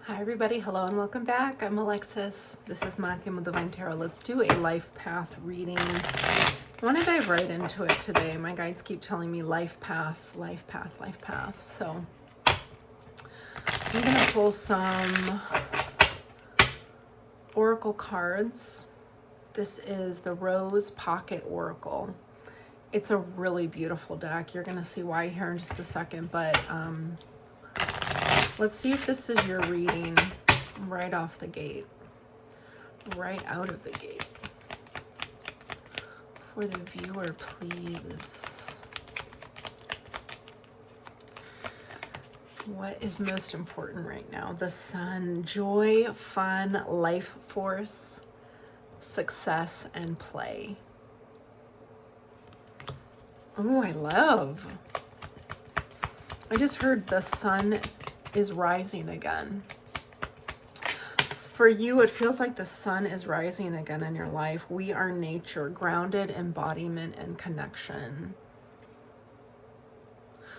Hi everybody, hello and welcome back. I'm Alexis. This is matiamoudivinetarot. Let's do a life path reading. I want to dive right into it today. My guides keep telling me life path, life path, life path. So I'm going to pull some oracle cards. This is the Rose Pocket Oracle. It's a really beautiful deck. You're going to see why here in just a second, but let's see if this is your reading right off the gate, right out of the gate. For the viewer, please. What is most important right now? The sun, joy, fun, life force, success, and play. Oh, I just heard the sun is rising again. For you, it feels like the sun is rising again in your life. We are nature, grounded embodiment and connection.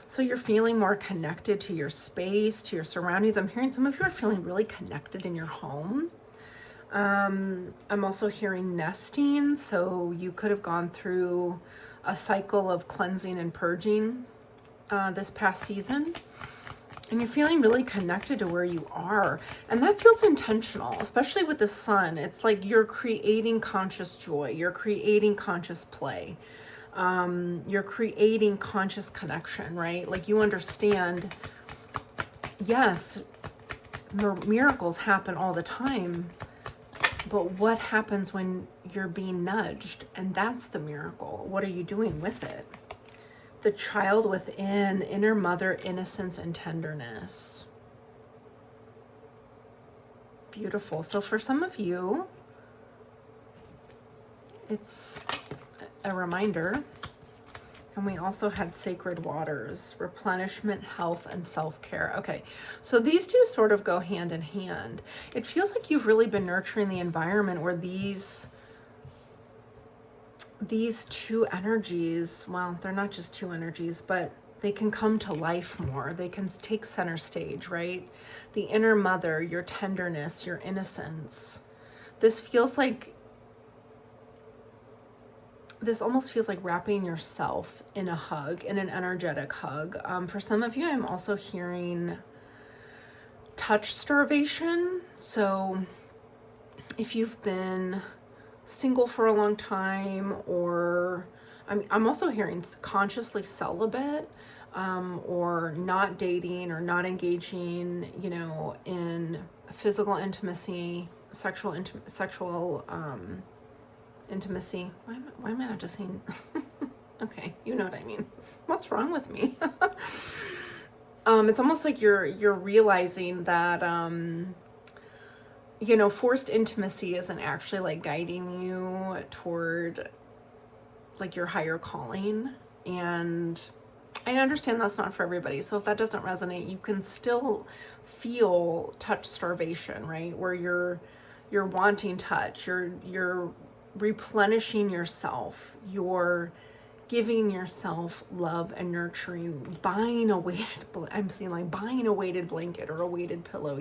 So you're feeling more connected to your space, to your surroundings. I'm hearing some of you are feeling really connected in your home. I'm also hearing nesting. So you could have gone through a cycle of cleansing and purging this past season. And you're feeling really connected to where you are. And that feels intentional, especially with the sun. It's like you're creating conscious joy. You're creating conscious play. You're creating conscious connection, right? Like you understand, yes, miracles happen all the time. But what happens when you're being nudged? And that's the miracle. What are you doing with it? The child within, inner mother, innocence, and tenderness. Beautiful. So for some of you, it's a reminder. And we also had sacred waters, replenishment, health, and self-care. Okay, so these two sort of go hand in hand. It feels like you've really been nurturing the environment where these two energies, well, they're not just two energies, but they can come to life more. They can take center stage, right? The inner mother, your tenderness, your innocence. This almost feels like wrapping yourself in a hug, in an energetic hug. For some of you, I'm also hearing touch starvation. So if you've been single for a long time, or I'm also hearing consciously celibate, or not dating or not engaging, in physical intimacy, sexual intimacy. Why am I not just saying? Okay, you know what I mean. What's wrong with me? It's almost like you're realizing that forced intimacy isn't actually like guiding you toward like your higher calling. And I understand that's not for everybody. So if that doesn't resonate, you can still feel touch starvation, right? Where you're wanting touch, you're replenishing yourself, you're giving yourself love and nurturing, buying a weighted blanket or a weighted pillow,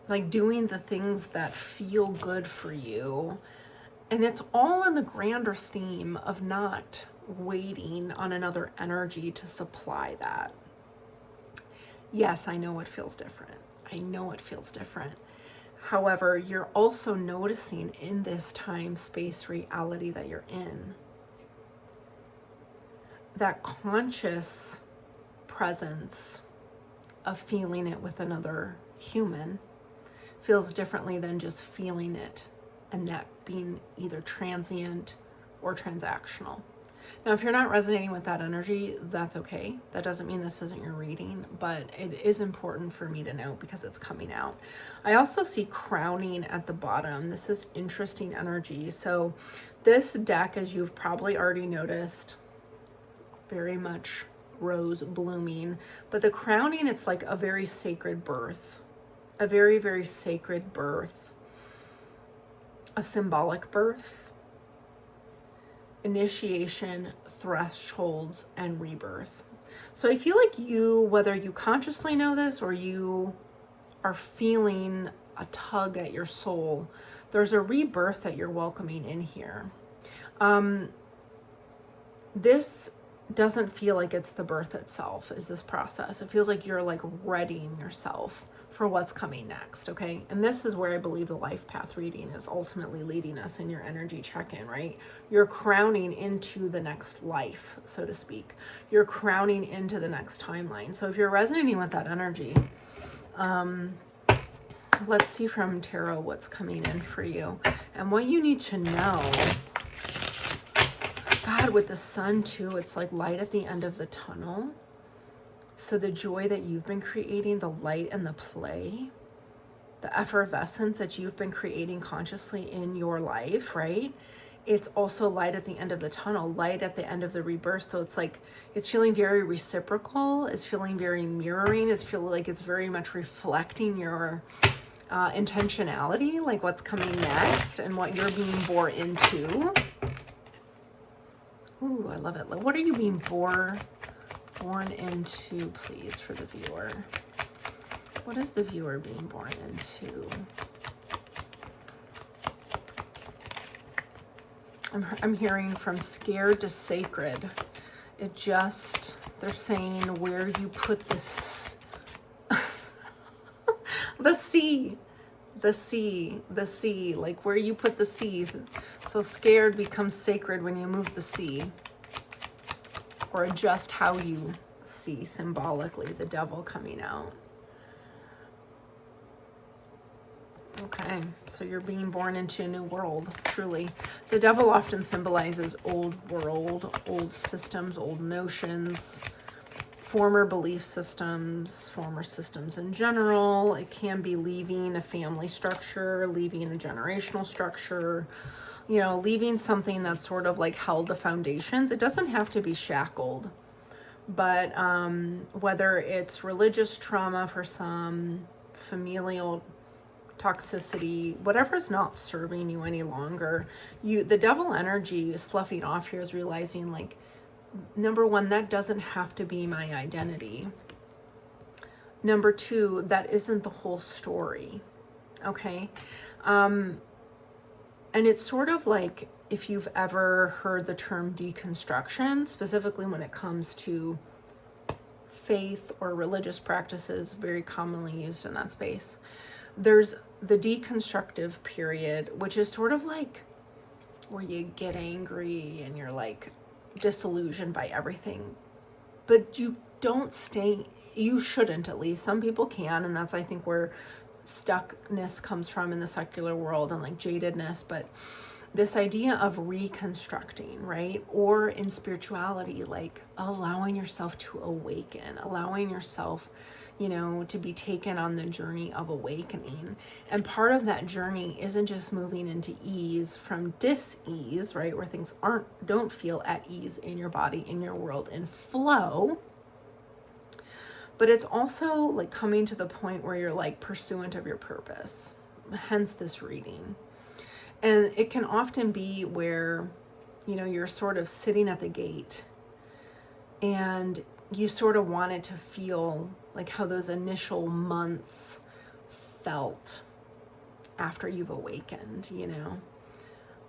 like doing the things that feel good for you. And it's all in the grander theme of not waiting on another energy to supply that. Yes, I know it feels different. However, you're also noticing in this time, space, reality that you're in, that conscious presence of feeling it with another human feels differently than just feeling it and that being either transient or transactional. Now, if you're not resonating with that energy, that's okay. That doesn't mean this isn't your reading, but it is important for me to know because it's coming out. I also see crowning at the bottom. This is interesting energy. So this deck, as you've probably already noticed, very much rose blooming, but the crowning, it's like a very sacred birth. A very, very sacred birth, a symbolic birth, initiation, thresholds, and rebirth. So I feel like you, whether you consciously know this or you are feeling a tug at your soul, there's a rebirth that you're welcoming in here. This doesn't feel like it's the birth itself, is this process. It feels like you're like readying yourself for what's coming next, okay? And this is where I believe the life path reading is ultimately leading us in your energy check-in, right? You're crowning into the next life, so to speak. You're crowning into the next timeline. So if you're resonating with that energy, let's see from tarot what's coming in for you and what you need to know. God, with the sun too, it's like light at the end of the tunnel. So the joy that you've been creating, the light and the play, the effervescence that you've been creating consciously in your life, right? It's also light at the end of the tunnel, light at the end of the rebirth. So it's like, it's feeling very reciprocal. It's feeling very mirroring. It's feeling like it's very much reflecting your intentionality, like what's coming next and what you're being born into. Ooh, I love it. What are you being born into, please, for the viewer? What is the viewer being born into? I'm hearing from scared to sacred. It just, they're saying where you put this, the sea, like where you put the sea. So scared becomes sacred when you move the sea, or adjust how you see symbolically, the devil coming out. Okay, so you're being born into a new world, truly. The devil often symbolizes old world, old systems, old notions, former belief systems, former systems in general. It can be leaving a family structure, leaving a generational structure, you know, leaving something that's sort of like held the foundations. It doesn't have to be shackled, but whether it's religious trauma for some, familial toxicity, whatever's not serving you any longer, the devil energy is sloughing off here, is realizing like, number one, that doesn't have to be my identity. Number two, that isn't the whole story. Okay. And it's sort of like, if you've ever heard the term deconstruction, specifically when it comes to faith or religious practices, very commonly used in that space. There's the deconstructive period, which is sort of like where you get angry and you're like disillusioned by everything, but you don't stay, you shouldn't, at least. Some people can, and that's, I think, where stuckness comes from in the secular world, and like jadedness. But this idea of reconstructing, right? Or in spirituality, like allowing yourself to awaken, allowing yourself, you know, to be taken on the journey of awakening. And part of that journey isn't just moving into ease from dis-ease, right? Where things don't feel at ease in your body, in your world, in flow. But it's also like coming to the point where you're like pursuant of your purpose, hence this reading. And it can often be where, you know, you're sort of sitting at the gate and you sort of want it to feel like how those initial months felt after you've awakened, you know,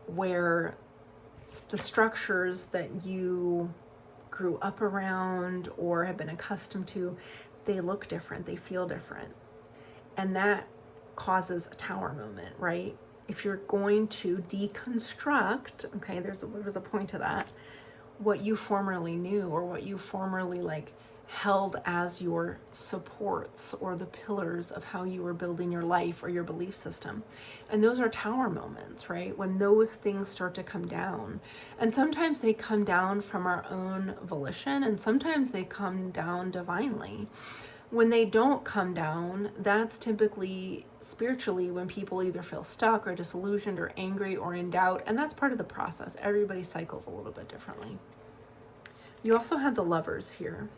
where the structures that you grew up around or have been accustomed to, they look different, they feel different. And that causes a tower moment, right? If you're going to deconstruct, okay, there's a point to that, what you formerly knew or what you formerly like held as your supports or the pillars of how you were building your life or your belief system. And those are tower moments, right? When those things start to come down. And sometimes they come down from our own volition, and sometimes they come down divinely. When they don't come down, that's typically spiritually when people either feel stuck or disillusioned or angry or in doubt, and that's part of the process. Everybody cycles a little bit differently. You also have the Lovers here.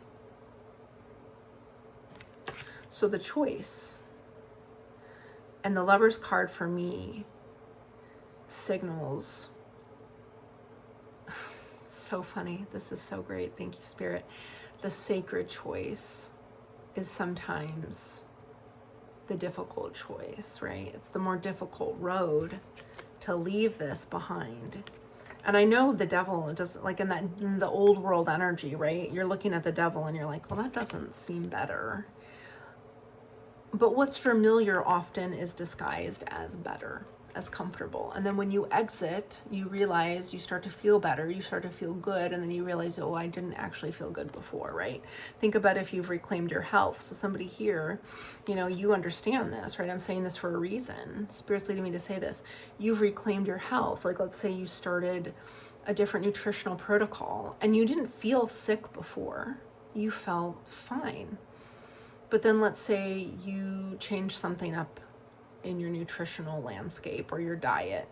So the choice, and the Lovers card for me signals, it's so funny, this is so great, thank you, Spirit. the sacred choice is sometimes the difficult choice, right? It's the more difficult road to leave this behind. And I know the devil just like in the old world energy, right? You're looking at the devil and you're like, well, that doesn't seem better. But what's familiar often is disguised as better, as comfortable. And then when you exit, you realize you start to feel better, you start to feel good, and then you realize, oh, I didn't actually feel good before, right? Think about if you've reclaimed your health. So somebody here, you understand this, right? I'm saying this for a reason. Spirit's leading me to say this. You've reclaimed your health. Like, let's say you started a different nutritional protocol and you didn't feel sick before. You felt fine. But then let's say you change something up in your nutritional landscape or your diet,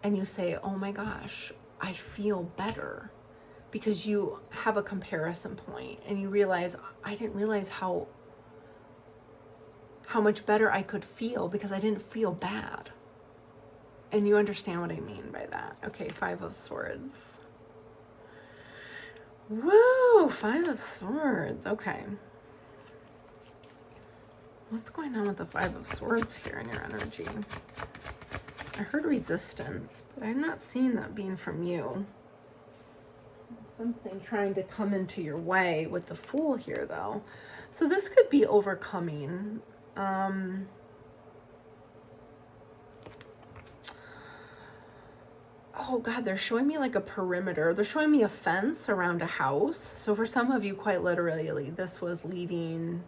and you say, oh my gosh, I feel better, because you have a comparison point and you realize, I didn't realize how much better I could feel because I didn't feel bad. And you understand what I mean by that. Okay, 5 of Swords. Woo, 5 of Swords. Okay. What's going on with the 5 of Swords here in your energy? I heard resistance, but I'm not seeing that being from you. Something trying to come into your way with the Fool here, though. So this could be overcoming. Oh God, they're showing me like a perimeter. They're showing me a fence around a house. So for some of you, quite literally, this was leaving,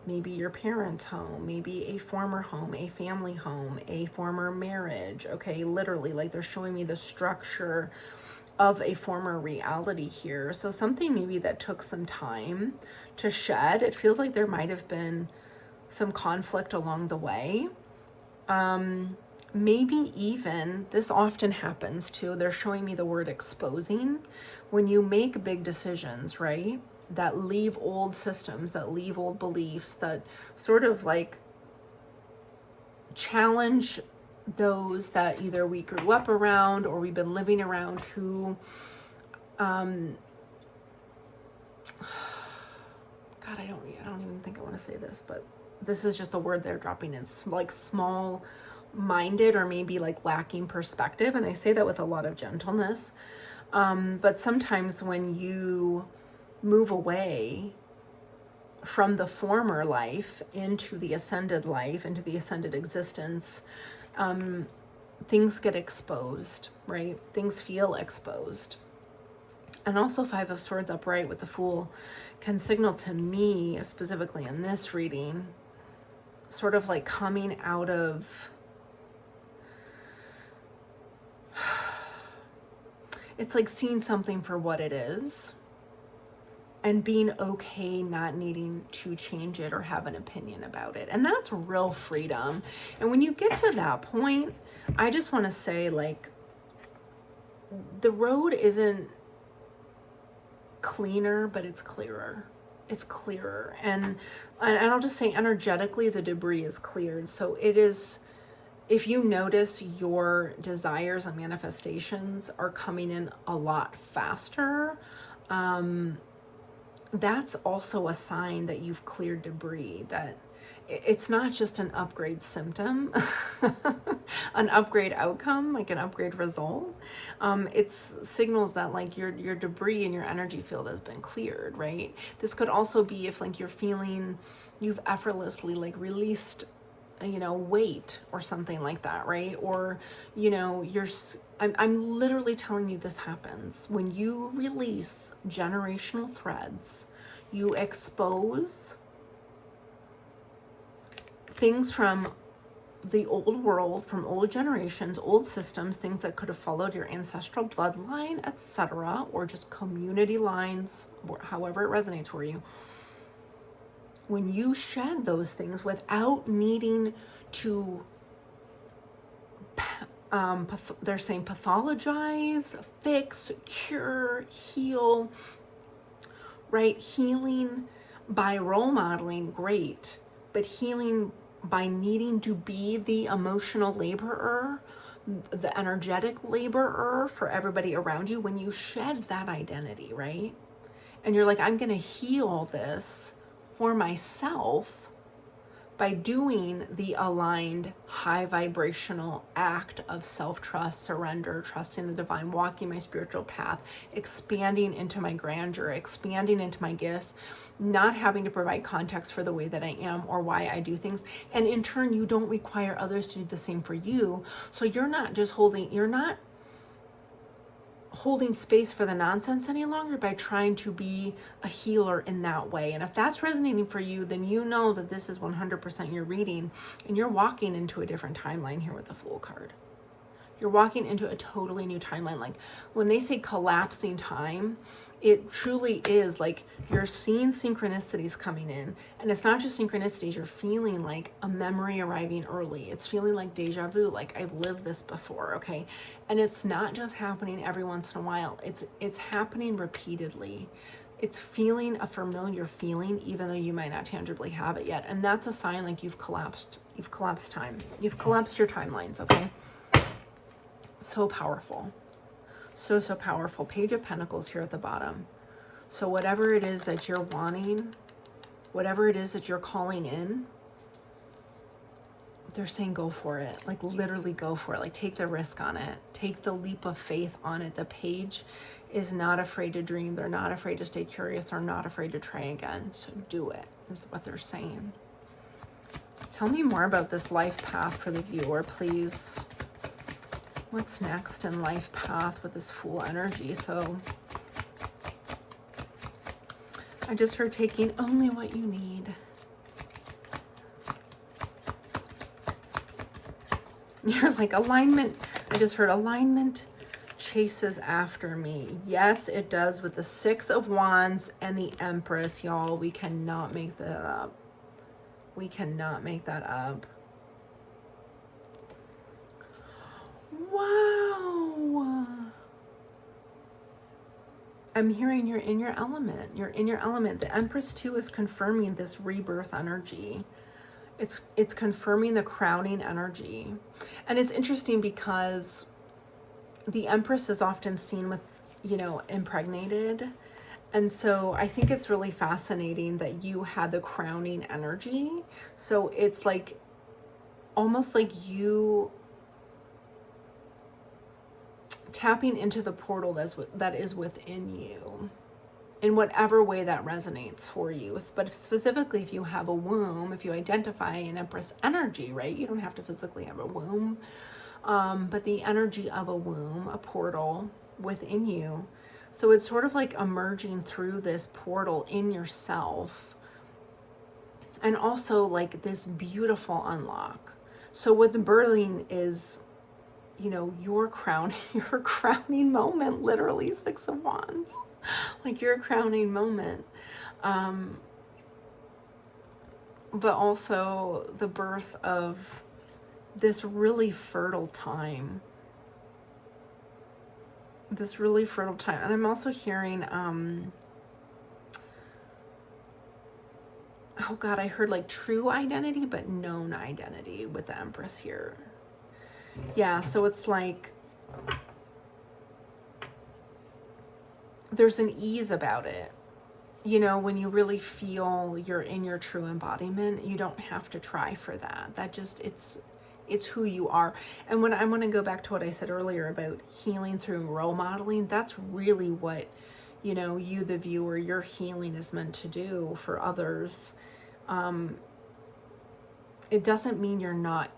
maybe your parents' home, maybe a former home, a family home, a former marriage. Okay, literally, like they're showing me the structure of a former reality here. So something maybe that took some time to shed. It feels like there might have been some conflict along the way. Maybe even, this often happens too, they're showing me the word exposing. When you make big decisions, right, that leave old systems, that leave old beliefs, that sort of like challenge those that either we grew up around or we've been living around who, God, I don't even think I want to say this, but this is just the word they're dropping in, like small minded or maybe like lacking perspective. And I say that with a lot of gentleness. But sometimes when you move away from the former life into the ascended life, into the ascended existence, things get exposed, right? Things feel exposed. And also 5 of Swords upright with the Fool can signal to me, specifically in this reading, sort of like coming out of, it's like seeing something for what it is and being okay not needing to change it or have an opinion about it. And that's real freedom. And when you get to that point, I just want to say, like, the road isn't cleaner, but it's clearer. It's clearer. And I'll just say energetically, the debris is cleared. So it is, if you notice your desires and manifestations are coming in a lot faster, that's also a sign that you've cleared debris, that it's not just an upgrade symptom, an upgrade outcome, like an upgrade result. It's signals that like your debris in your energy field has been cleared, right? This could also be if like you're feeling you've effortlessly like released, weight or something like that, right? Or, I'm literally telling you this happens. When you release generational threads, you expose things from the old world, from old generations, old systems, things that could have followed your ancestral bloodline, etc., or just community lines, or however it resonates for you. When you shed those things without needing to, they're saying pathologize, fix, cure, heal, right? Healing by role modeling, great, but healing by needing to be the emotional laborer, the energetic laborer for everybody around you, when you shed that identity, right? And you're like, I'm going to heal this for myself by doing the aligned, high vibrational act of self-trust, surrender, trusting the divine, walking my spiritual path, expanding into my grandeur, expanding into my gifts, not having to provide context for the way that I am or why I do things. And in turn, you don't require others to do the same for you. So you're not holding space for the nonsense any longer by trying to be a healer in that way. And if that's resonating for you, then you know that this is 100% your reading, and you're walking into a different timeline here with the Fool card. You're walking into a totally new timeline. Like when they say collapsing time, it truly is like you're seeing synchronicities coming in. And it's not just synchronicities, you're feeling like a memory arriving early. It's feeling like deja vu, like I've lived this before, okay? And it's not just happening every once in a while. It's happening repeatedly. It's feeling a familiar feeling, even though you might not tangibly have it yet. And that's a sign like you've collapsed time. You've collapsed your timelines, okay? So powerful. So powerful. Page of Pentacles here at the bottom. So whatever it is that you're wanting, whatever it is that you're calling in, they're saying go for it. Like literally go for it. Like take the risk on it. Take the leap of faith on it. The page is not afraid to dream. They're not afraid to stay curious. They're not afraid to try again. So do it, is what they're saying. Tell me more about this life path for the viewer, please. What's next in life path with this Fool energy? So I just heard taking only what you need. You're like alignment. I just heard alignment chases after me. Yes, it does with the Six of Wands and the Empress, y'all. We cannot make that up. We cannot make that up. Wow. I'm hearing you're in your element. You're in your element. The Empress too is confirming this rebirth energy. It's confirming the crowning energy. And it's interesting because the Empress is often seen with, you know, impregnated. And so I think it's really fascinating that you had the crowning energy. So it's like almost like you tapping into the portal that is within you in whatever way that resonates for you. But specifically, if you have a womb, if you identify an Empress energy, right? You don't have to physically have a womb, but the energy of a womb, a portal within you. So it's sort of like emerging through this portal in yourself, and also like this beautiful unlock. So what's birthing is, you know, your crowning moment, literally Six of Wands, like your crowning moment. But also the birth of this really fertile time. And I'm also hearing, oh God, I heard like true identity, but known identity with the Empress here. Yeah, so it's like there's an ease about it. You know, when you really feel you're in your true embodiment, you don't have to try for that. That just, it's who you are. And when I want to go back to what I said earlier about healing through role modeling, that's really what, you know, you, the viewer, your healing is meant to do for others. It doesn't mean you're not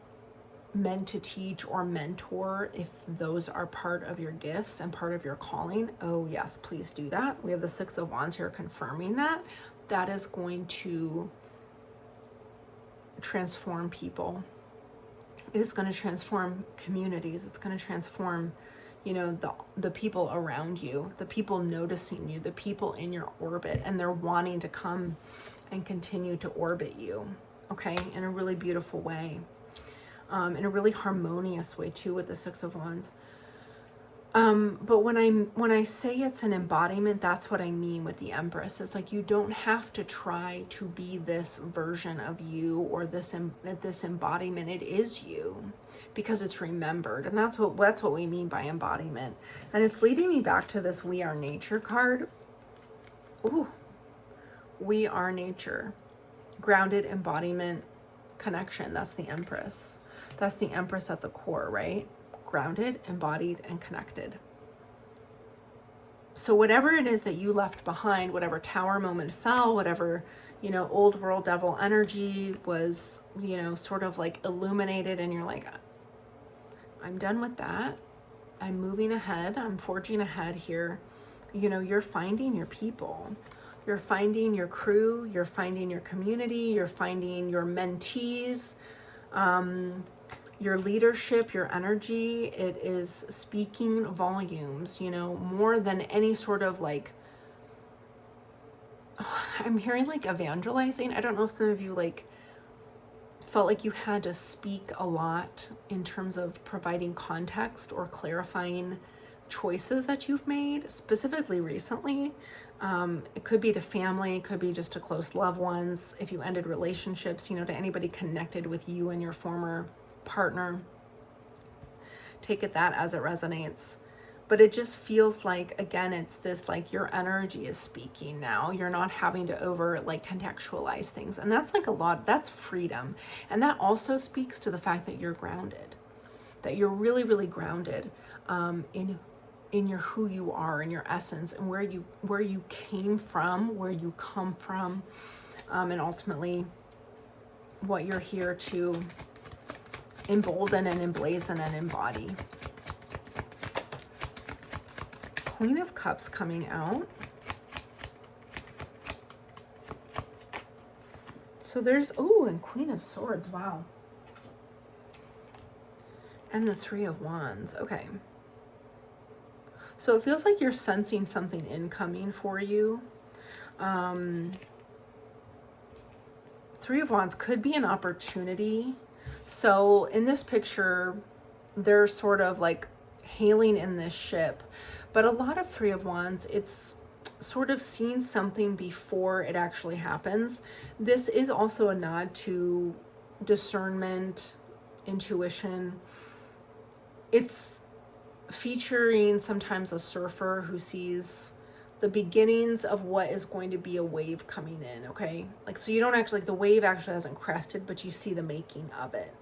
meant to teach or mentor if those are part of your gifts and part of your calling. Oh yes, please do that. We have the Six of Wands here confirming that. That is going to transform people. It is going to transform communities. It's going to transform, you know, the people around you, the people noticing you, the people in your orbit, and they're wanting to come and continue to orbit you, okay, in a really beautiful way. In a really harmonious way too with the Six of Wands. But when I say it's an embodiment, that's what I mean with the Empress. It's like you don't have to try to be this version of you or this embodiment. It is you because it's remembered, and that's what we mean by embodiment. And it's leading me back to this We Are Nature card. Ooh, we are nature, grounded embodiment connection. That's the Empress. That's the Empress at the core, right? Grounded, embodied, and connected. So whatever it is that you left behind, whatever tower moment fell, whatever, old world devil energy was, sort of like illuminated, and you're like, I'm done with that. I'm moving ahead. I'm forging ahead here. You're finding your people. You're finding your crew. You're finding your community. You're finding your mentees. Your leadership, your energy, it is speaking volumes, more than any sort of like, I'm hearing like evangelizing. I don't know if some of you like felt like you had to speak a lot in terms of providing context or clarifying choices that you've made, specifically recently. It could be to family, it could be just to close loved ones. If you ended relationships, to anybody connected with you and your former partner, take it that as it resonates. But it just feels like, again, it's this like your energy is speaking now. You're not having to over like contextualize things, and that's like a lot. That's freedom. And that also speaks to the fact that you're grounded, that you're really, really grounded in your who you are, in your essence, and where you came from, where you come from, and ultimately what you're here to embolden and emblazon and embody. Queen of Cups coming out. So there's, and Queen of Swords, wow. And the Three of Wands, okay. So it feels like you're sensing something incoming for you. Three of Wands could be an opportunity. So in this picture, they're sort of like hailing in this ship, but a lot of Three of Wands, it's sort of seeing something before it actually happens. This is also a nod to discernment, intuition. It's featuring sometimes a surfer who sees the beginnings of what is going to be a wave coming in, okay? Like, so you don't actually, like the wave actually hasn't crested, but you see the making of it.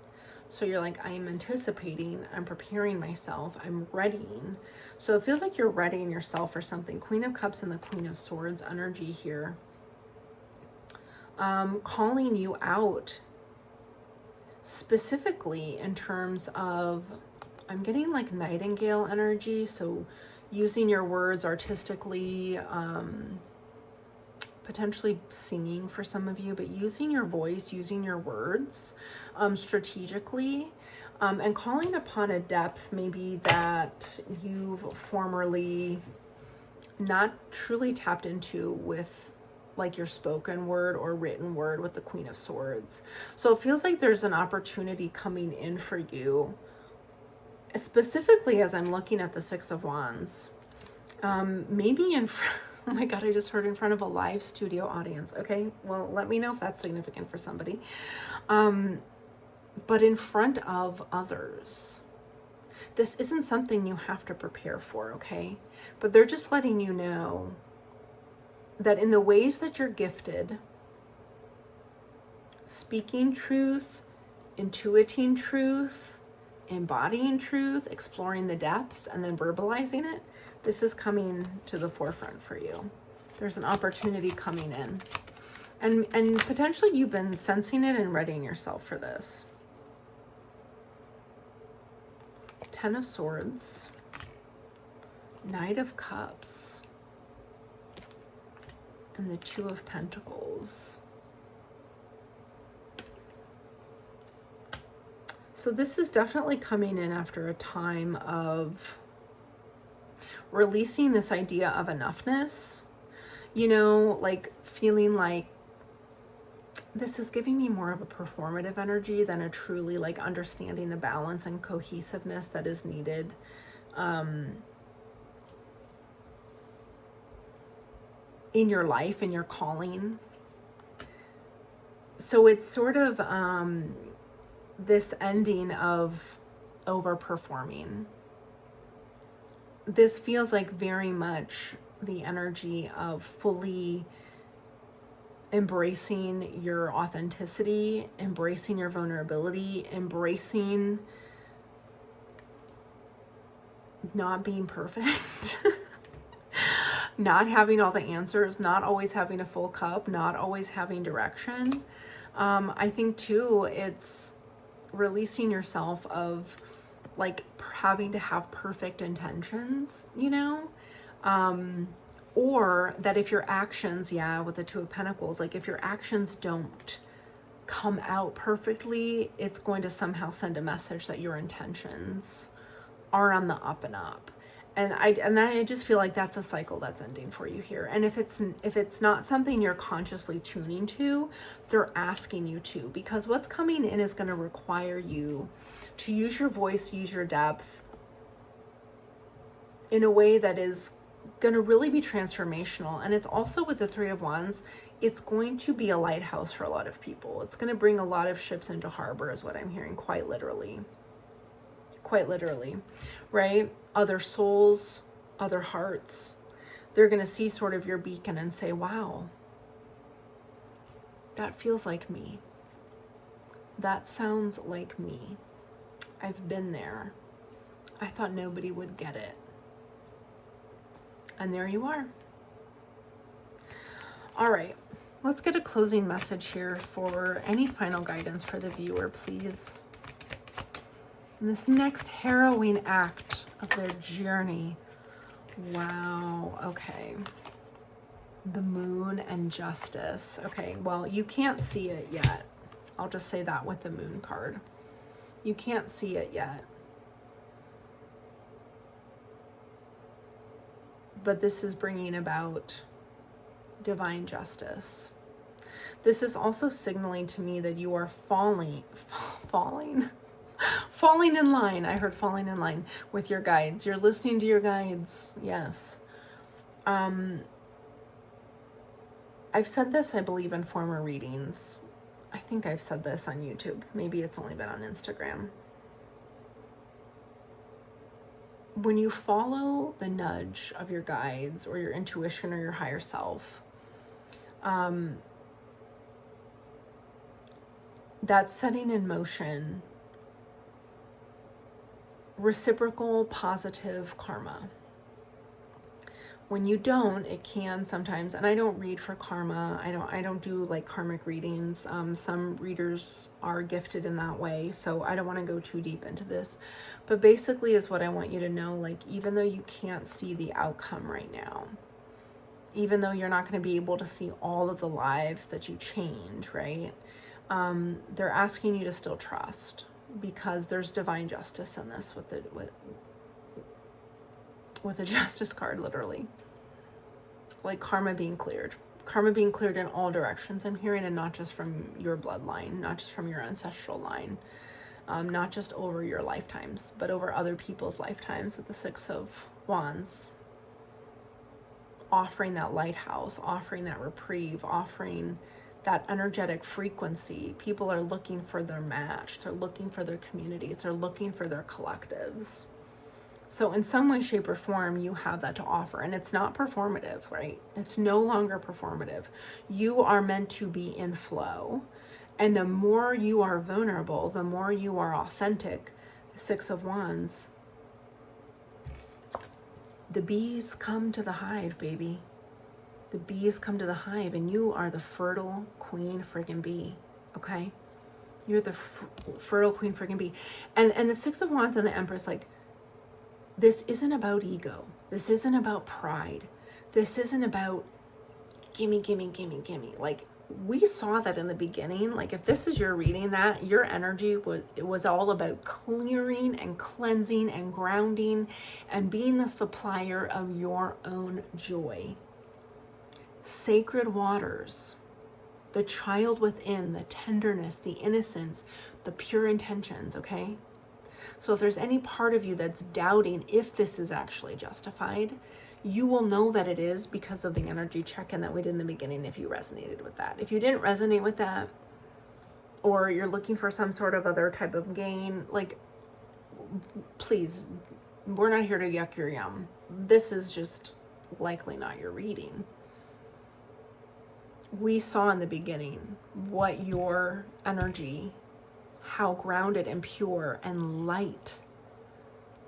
So you're like, I am anticipating, I'm preparing myself, I'm readying. So it feels like you're readying yourself for something. Queen of Cups and the Queen of Swords energy here. Calling you out specifically in terms of, I'm getting like nightingale energy. So using your words artistically, potentially singing for some of you, but using your voice, using your words strategically, and calling upon a depth maybe that you've formerly not truly tapped into with like your spoken word or written word with the Queen of Swords. So it feels like there's an opportunity coming in for you, specifically as I'm looking at the Six of Wands. Maybe in front, oh my God, I just heard in front of a live studio audience. Okay, well, let me know if that's significant for somebody. But in front of others. This isn't something you have to prepare for, okay? But they're just letting you know that in the ways that you're gifted, speaking truth, intuiting truth, embodying truth, exploring the depths, and then verbalizing it, this is coming to the forefront for you. There's an opportunity coming in. And potentially you've been sensing it and readying yourself for this. Ten of Swords, Knight of Cups, and the Two of Pentacles. So this is definitely coming in after a time of releasing this idea of enoughness, like feeling like this is giving me more of a performative energy than a truly like understanding the balance and cohesiveness that is needed in your life, in your calling. So it's sort of this ending of overperforming. This feels like very much the energy of fully embracing your authenticity, embracing your vulnerability, embracing not being perfect, not having all the answers, not always having a full cup, not always having direction. I think too, it's releasing yourself of like having to have perfect intentions, you know? Or that if your actions, with the Two of Pentacles, like if your actions don't come out perfectly, it's going to somehow send a message that your intentions are on the up and up. And I just feel like that's a cycle that's ending for you here. And if it's not something you're consciously tuning to, they're asking you to, because what's coming in is going to require you to use your voice, use your depth in a way that is going to really be transformational. And it's also, with the Three of Wands, it's going to be a lighthouse for a lot of people. It's going to bring a lot of ships into harbor, is what I'm hearing, quite literally, right? Other souls, other hearts, they're going to see sort of your beacon and say, wow, that feels like me. That sounds like me. I've been there. I thought nobody would get it. And there you are. All right, let's get a closing message here for any final guidance for the viewer, please. In this next harrowing act of their journey. Wow, okay. The Moon and Justice. Okay, well, you can't see it yet. I'll just say that with the Moon card. You can't see it yet. But this is bringing about divine justice. This is also signaling to me that you are falling in line. I heard falling in line with your guides. You're listening to your guides. Yes. I've said this, I believe, in former readings. I think I've said this on YouTube. Maybe it's only been on Instagram. When you follow the nudge of your guides or your intuition or your higher self, that's setting in motion reciprocal positive karma. When you don't, it can sometimes, and I don't read for karma. I don't do like karmic readings. Some readers are gifted in that way, so I don't want to go too deep into this. But basically is what I want you to know, like, even though you can't see the outcome right now, even though you're not going to be able to see all of the lives that you change, right? They're asking you to still trust, because there's divine justice in this with the Justice card, literally. Like karma being cleared in all directions, I'm hearing, and not just from your bloodline, not just from your ancestral line, not just over your lifetimes, but over other people's lifetimes, with the Six of Wands, offering that lighthouse, offering that reprieve, offering that energetic frequency. People are looking for their match. They're looking for their communities. They're looking for their collectives. So in some way, shape, or form, you have that to offer. And it's not performative, right? It's no longer performative. You are meant to be in flow. And the more you are vulnerable, the more you are authentic. Six of Wands. The bees come to the hive, baby. The bees come to the hive, and you are the fertile queen friggin' bee, okay? You're the fertile queen friggin' bee. And the Six of Wands and the Empress, like, this isn't about ego. This isn't about pride. This isn't about gimme, gimme, gimme, gimme. Like, we saw that in the beginning. Like, if this is your reading, that your energy was all about clearing and cleansing and grounding and being the supplier of your own joy. Sacred waters, the child within, the tenderness, the innocence, the pure intentions, okay? So if there's any part of you that's doubting if this is actually justified, you will know that it is because of the energy check-in that we did in the beginning if you resonated with that. If you didn't resonate with that, or you're looking for some sort of other type of gain, like, please, we're not here to yuck your yum. This is just likely not your reading. We saw in the beginning what your energy, how grounded and pure and light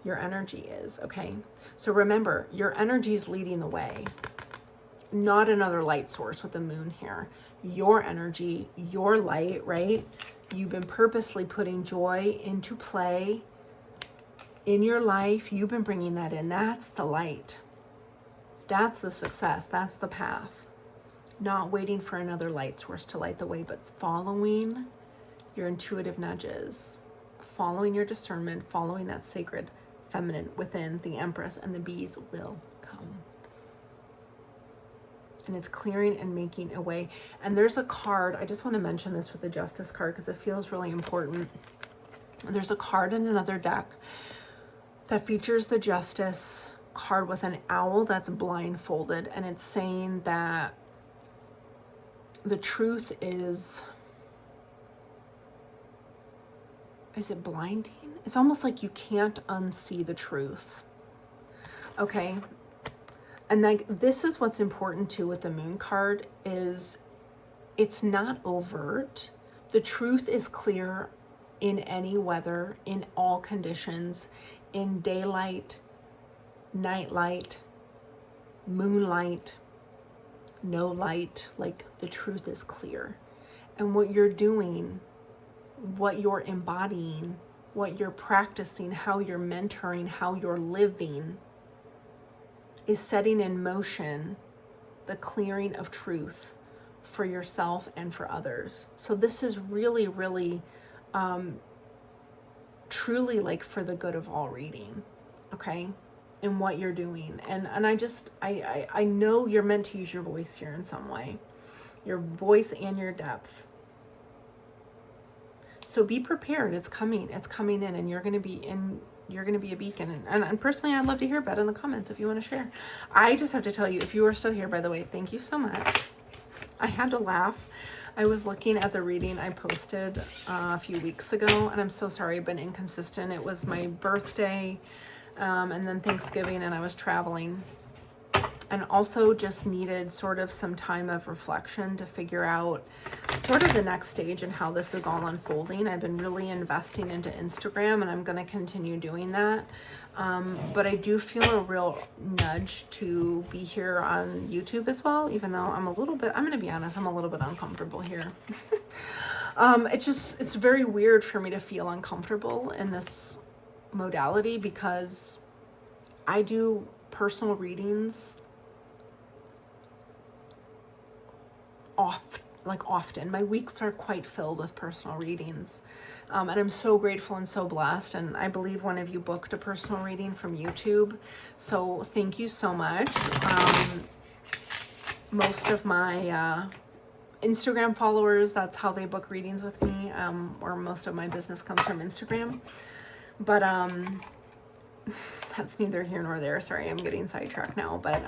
your energy is, okay? So remember, your energy is leading the way, not another light source with the moon here. Your energy, your light, right? You've been purposely putting joy into play in your life. You've been bringing that in. That's the light. That's the success. That's the path. Not waiting for another light source to light the way, but following your intuitive nudges, following your discernment, following that sacred feminine within. The Empress and the bees will come. And it's clearing and making a way. And there's a card, I just want to mention this with the Justice card because it feels really important. There's a card in another deck that features the Justice card with an owl that's blindfolded, and it's saying that the truth is it blinding? It's almost like you can't unsee the truth. Okay. And like, this is what's important too with the moon card, is it's not overt. The truth is clear in any weather, in all conditions, in daylight, nightlight, moonlight, no light. Like, the truth is clear. And what you're doing, what you're embodying, what you're practicing, how you're mentoring, how you're living, is setting in motion the clearing of truth for yourself and for others. So this is really, really, truly like for the good of all reading, okay? In what you're doing. And I know you're meant to use your voice here in some way, your voice and your depth. So be prepared. It's coming in, and you're going to be a beacon. And personally, I'd love to hear about it in the comments if you want to share. I just have to tell you, if you are still here, by the way, thank you so much. I had to laugh. I was looking at the reading I posted a few weeks ago, and I'm so sorry I've been inconsistent. It was my birthday, and then Thanksgiving, and I was traveling. And also just needed sort of some time of reflection to figure out sort of the next stage and how this is all unfolding. I've been really investing into Instagram, and I'm going to continue doing that. But I do feel a real nudge to be here on YouTube as well, even though I'm going to be honest, I'm a little bit uncomfortable here. It's very weird for me to feel uncomfortable in this modality because I do personal readings often. My weeks are quite filled with personal readings, and I'm so grateful and so blessed. And I believe one of you booked a personal reading from YouTube, so thank you so much. Most of my Instagram followers, that's how they book readings with me, or most of my business comes from Instagram. But that's neither here nor there. Sorry, I'm getting sidetracked now. But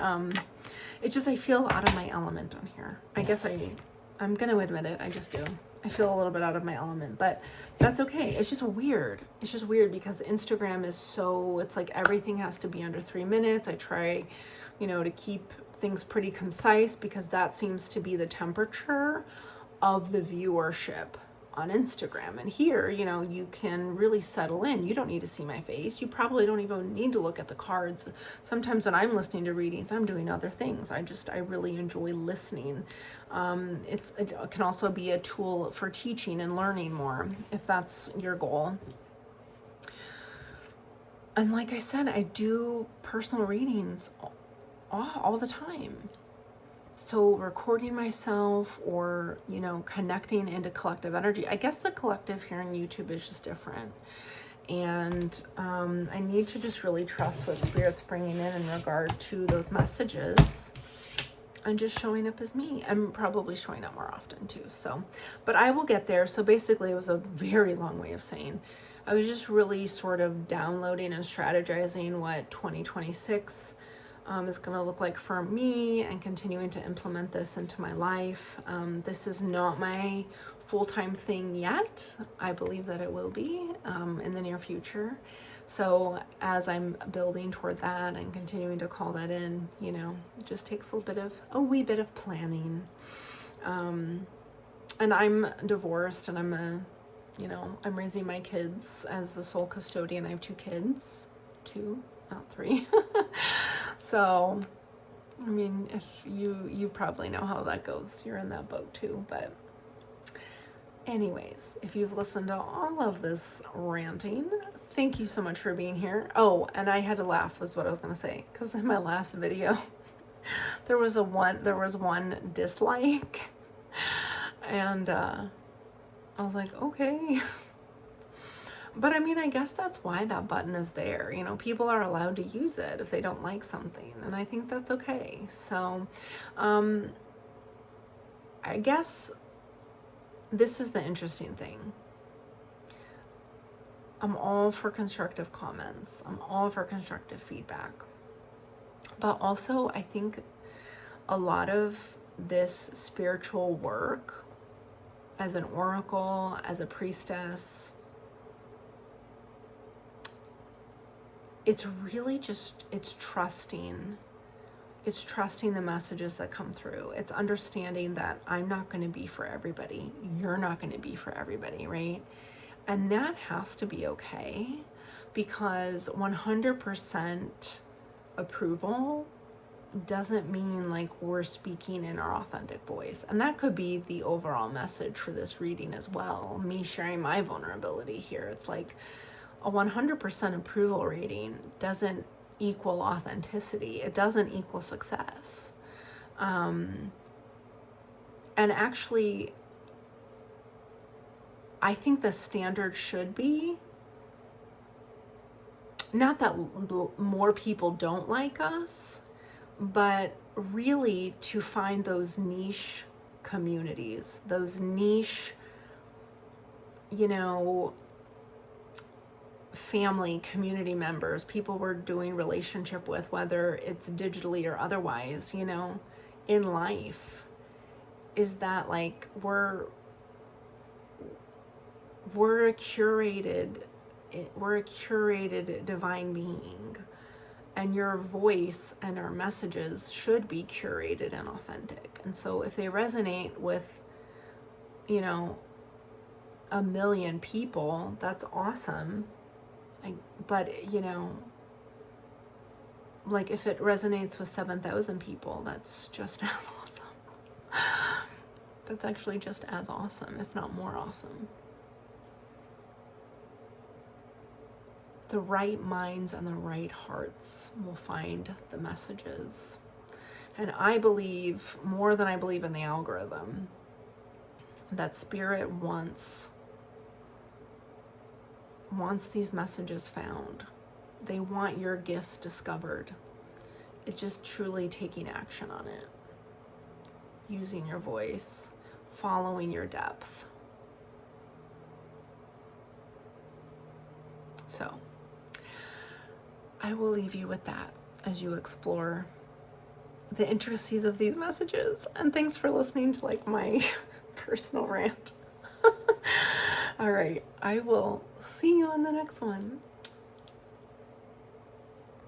it's just, I feel out of my element on here. I guess I'm going to admit it. I just do. I feel a little bit out of my element, but that's okay. It's just weird. It's just weird because Instagram is so, it's like everything has to be under 3 minutes. I try, to keep things pretty concise because that seems to be the temperature of the viewership on Instagram. And here, you can really settle in. You don't need to see my face. You probably don't even need to look at the cards. Sometimes when I'm listening to readings, I'm doing other things. I really enjoy listening. It can also be a tool for teaching and learning more, if that's your goal. And like I said, I do personal readings all the time. So recording myself or, connecting into collective energy. I guess the collective here on YouTube is just different. And I need to just really trust what Spirit's bringing in regard to those messages and just showing up as me. I'm probably showing up more often too. So, but I will get there. So basically it was a very long way of saying I was just really sort of downloading and strategizing what 2026 is going to look like for me, and continuing to implement this into my life. This is not my full-time thing yet. I believe that it will be in the near future. So as I'm building toward that and continuing to call that in, you know, it just takes a wee bit of planning. And I'm divorced, and I'm raising my kids as the sole custodian. I have 2 kids, 2, not 3. So, I mean, if you probably know how that goes. You're in that boat too. But anyways, if you've listened to all of this ranting, thank you so much for being here. Oh, and I had to laugh was what I was going to say, because in my last video, there was one dislike, and I was like, okay. But I mean, I guess that's why that button is there. You know, people are allowed to use it if they don't like something, and I think that's okay. So, I guess this is the interesting thing. I'm all for constructive comments. I'm all for constructive feedback. But also, I think a lot of this spiritual work as an oracle, as a priestess, it's really just, it's trusting the messages that come through. It's understanding that I'm not going to be for everybody. You're not going to be for everybody, right? And that has to be okay, because 100% approval doesn't mean like we're speaking in our authentic voice. And that could be the overall message for this reading as well. Me sharing my vulnerability here. It's like a 100% approval rating doesn't equal authenticity. It doesn't equal success. And actually, I think the standard should be not that more people don't like us, but really to find those niche communities, those niche, you know, family, community members, people we're doing relationship with, whether it's digitally or otherwise, you know, in life, is that like we're a curated divine being, and your voice and our messages should be curated and authentic. And so if they resonate with, you know, 1 million people, that's awesome. But, you know, like if it resonates with 7,000 people, that's just as awesome. That's actually just as awesome, if not more awesome. The right minds and the right hearts will find the messages. And I believe, more than I believe in the algorithm, that Spirit wants these messages found. They want your gifts discovered. It's just truly taking action on it. Using your voice, following your depth. So, I will leave you with that as you explore the intricacies of these messages. And thanks for listening to like my personal rant. All right, I will see you on the next one.